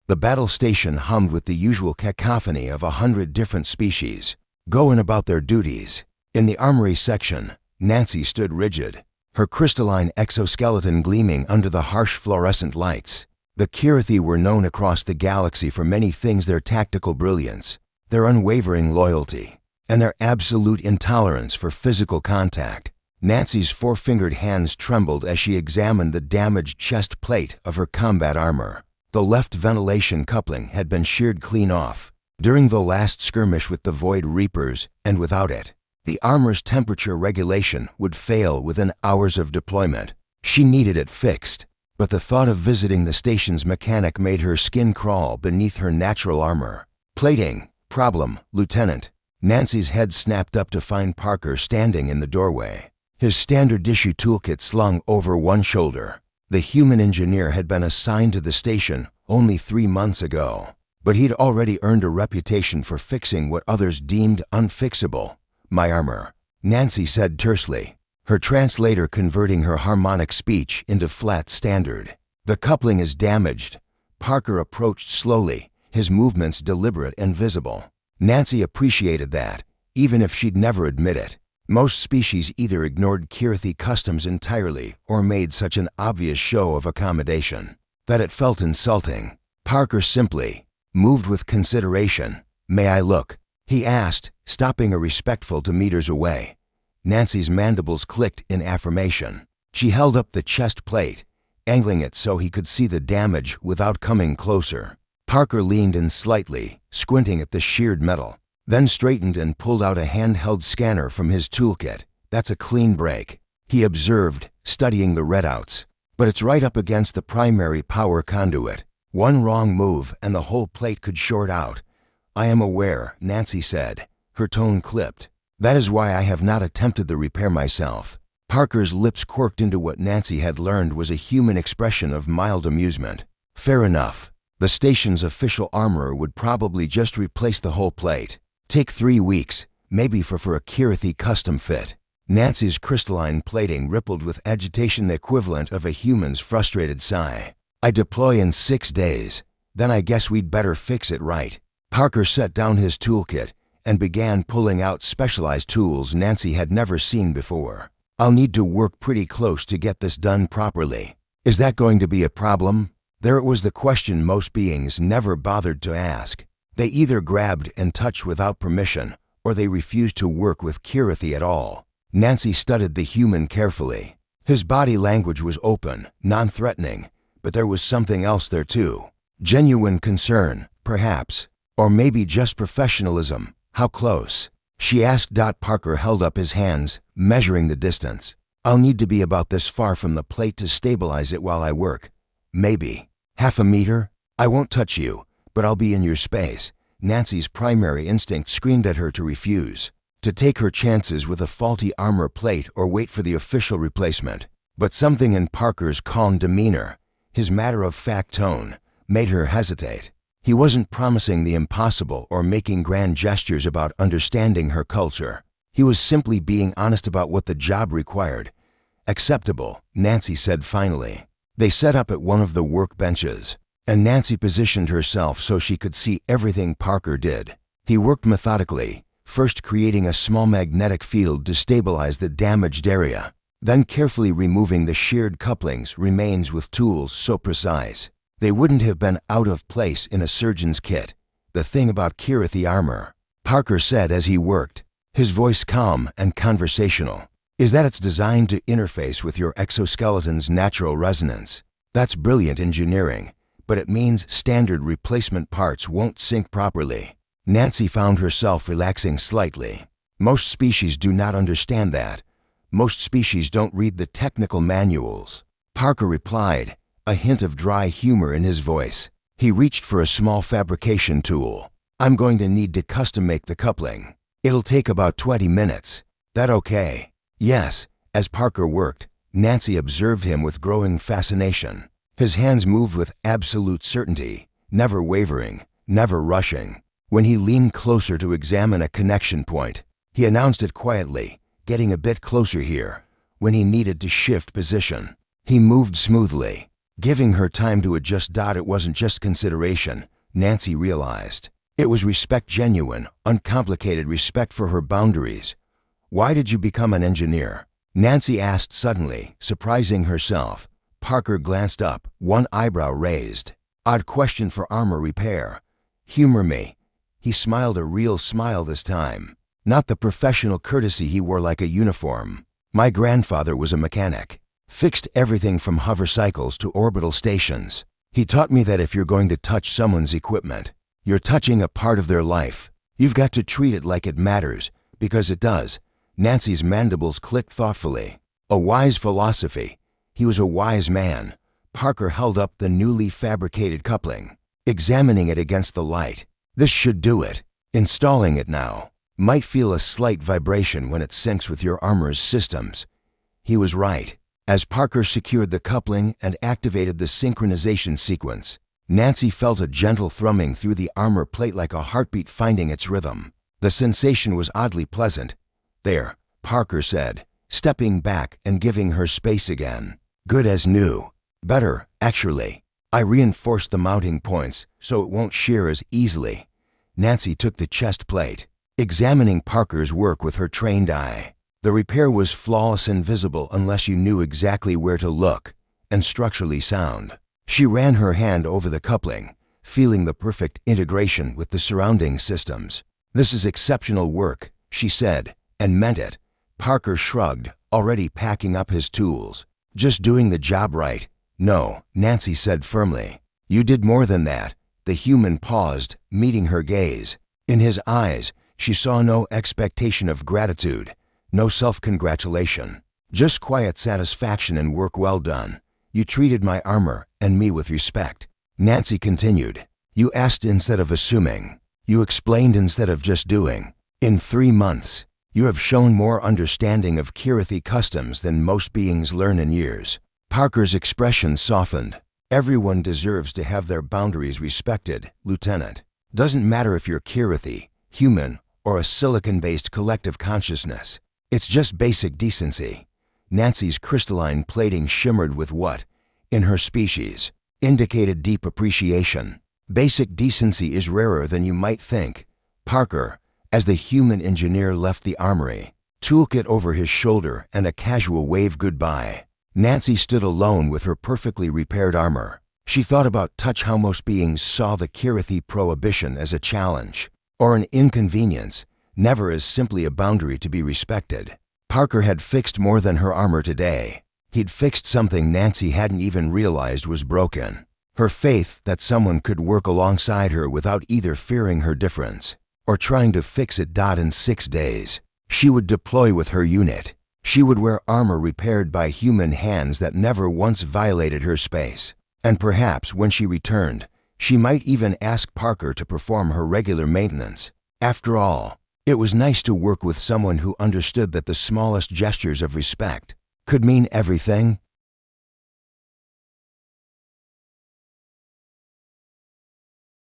The battle station hummed with the usual cacophony of 100 different species, going about their duties. In the armory section, Nancy stood rigid, her crystalline exoskeleton gleaming under the harsh fluorescent lights. The Kirathi were known across the galaxy for many things: their tactical brilliance, their unwavering loyalty, and their absolute intolerance for physical contact. Nancy's four-fingered hands trembled as she examined the damaged chest plate of her combat armor. The left ventilation coupling had been sheared clean off during the last skirmish with the Void Reapers, and without it, the armor's temperature regulation would fail within hours of deployment. She needed it fixed, but the thought of visiting the station's mechanic made her skin crawl beneath her natural armor. Plating problem, Lieutenant. Nancy's head snapped up to find Parker standing in the doorway, his standard issue toolkit slung over one shoulder. The human engineer had been assigned to the station only 3 months ago, but he'd already earned a reputation for fixing what others deemed unfixable. My armor, Nancy said tersely, her translator converting her harmonic speech into flat standard. The coupling is damaged. Parker approached slowly, his movements deliberate and visible. Nancy appreciated that, even if she'd never admit it. Most species either ignored Kirathi customs entirely or made such an obvious show of accommodation that it felt insulting. Parker simply moved with consideration. May I look? He asked, stopping a respectful 2 meters away. Nancy's mandibles clicked in affirmation. She held up the chest plate, angling it so he could see the damage without coming closer. Parker leaned in slightly, squinting at the sheared metal, then straightened and pulled out a handheld scanner from his toolkit. That's a clean break, he observed, studying the readouts. But it's right up against the primary power conduit. One wrong move and the whole plate could short out. I am aware, Nancy said, her tone clipped. That is why I have not attempted the repair myself. Parker's lips quirked into what Nancy had learned was a human expression of mild amusement. Fair enough. The station's official armorer would probably just replace the whole plate. Take 3 weeks, maybe for a Kirathi custom fit. Nancy's crystalline plating rippled with agitation, the equivalent of a human's frustrated sigh. I deploy in 6 days. Then I guess we'd better fix it right. Parker set down his toolkit and began pulling out specialized tools Nancy had never seen before. I'll need to work pretty close to get this done properly. Is that going to be a problem? There it was, the question most beings never bothered to ask. They either grabbed and touched without permission, or they refused to work with Kirathi at all. Nancy studied the human carefully. His body language was open, non-threatening, but there was something else there too. Genuine concern, perhaps, or maybe just professionalism. How close? She asked. Parker held up his hands, measuring the distance. I'll need to be about this far from the plate to stabilize it while I work. Maybe half a meter? I won't touch you, but I'll be in your space. Nancy's primary instinct screamed at her to refuse, to take her chances with a faulty armor plate or wait for the official replacement. But something in Parker's calm demeanor, his matter-of-fact tone, made her hesitate. He wasn't promising the impossible or making grand gestures about understanding her culture. He was simply being honest about what the job required. Acceptable, Nancy said finally. They set up at one of the workbenches, and Nancy positioned herself so she could see everything Parker did. He worked methodically, first creating a small magnetic field to stabilize the damaged area, then carefully removing the sheared couplings remains with tools so precise they wouldn't have been out of place in a surgeon's kit. The thing about Kirathi armor, Parker said as he worked, his voice calm and conversational, is that it's designed to interface with your exoskeleton's natural resonance. That's brilliant engineering, but it means standard replacement parts won't sync properly. Nancy found herself relaxing slightly. Most species do not understand that. Most species don't read the technical manuals. Parker replied, a hint of dry humor in his voice. He reached for a small fabrication tool. I'm going to need to custom make the coupling. It'll take about 20 minutes. That okay? Yes. As Parker worked, Nancy observed him with growing fascination. His hands moved with absolute certainty, never wavering, never rushing. When he leaned closer to examine a connection point, he announced it quietly, getting a bit closer here. When he needed to shift position, he moved smoothly. Giving her time to adjust. It wasn't just consideration, Nancy realized. It was respect, genuine, uncomplicated respect for her boundaries. Why did you become an engineer? Nancy asked suddenly, surprising herself. Parker glanced up, one eyebrow raised. Odd question for armor repair. Humor me. He smiled, a real smile this time. Not the professional courtesy he wore like a uniform. My grandfather was a mechanic. Fixed everything from hover cycles to orbital stations. He taught me that if you're going to touch someone's equipment, you're touching a part of their life. You've got to treat it like it matters, because it does. Nancy's mandibles clicked thoughtfully. A wise philosophy. He was a wise man. Parker held up the newly fabricated coupling, examining it against the light. This should do it. Installing it now. Might feel a slight vibration when it syncs with your armor's systems. He was right. As Parker secured the coupling and activated the synchronization sequence, Nancy felt a gentle thrumming through the armor plate, like a heartbeat finding its rhythm. The sensation was oddly pleasant. There, Parker said, stepping back and giving her space again. Good as new. Better, actually. I reinforced the mounting points so it won't shear as easily. Nancy took the chest plate, examining Parker's work with her trained eye. The repair was flawless and visible unless you knew exactly where to look, and structurally sound. She ran her hand over the coupling, feeling the perfect integration with the surrounding systems. This is exceptional work, she said, and meant it. Parker shrugged, already packing up his tools. Just doing the job right. No, Nancy said firmly. You did more than that. The human paused, meeting her gaze. In his eyes, she saw no expectation of gratitude. No self-congratulation, just quiet satisfaction and work well done. You treated my armor and me with respect. Nancy continued. You asked instead of assuming. You explained instead of just doing. In 3 months, you have shown more understanding of Kirathi customs than most beings learn in years. Parker's expression softened. Everyone deserves to have their boundaries respected, Lieutenant. Doesn't matter if you're Kirathi, human, or a silicon-based collective consciousness. It's just basic decency. Nancy's crystalline plating shimmered with what, in her species, indicated deep appreciation. Basic decency is rarer than you might think. Parker, as the human engineer left the armory, toolkit over his shoulder and a casual wave goodbye, Nancy stood alone with her perfectly repaired armor. She thought about how most beings saw the Kirathi prohibition as a challenge, or an inconvenience, never as simply a boundary to be respected. Parker had fixed more than her armor today. He'd fixed something Nancy hadn't even realized was broken. Her faith that someone could work alongside her without either fearing her difference or trying to fix it. In 6 days, she would deploy with her unit. She would wear armor repaired by human hands that never once violated her space. And perhaps when she returned, she might even ask Parker to perform her regular maintenance. After all, it was nice to work with someone who understood that the smallest gestures of respect could mean everything.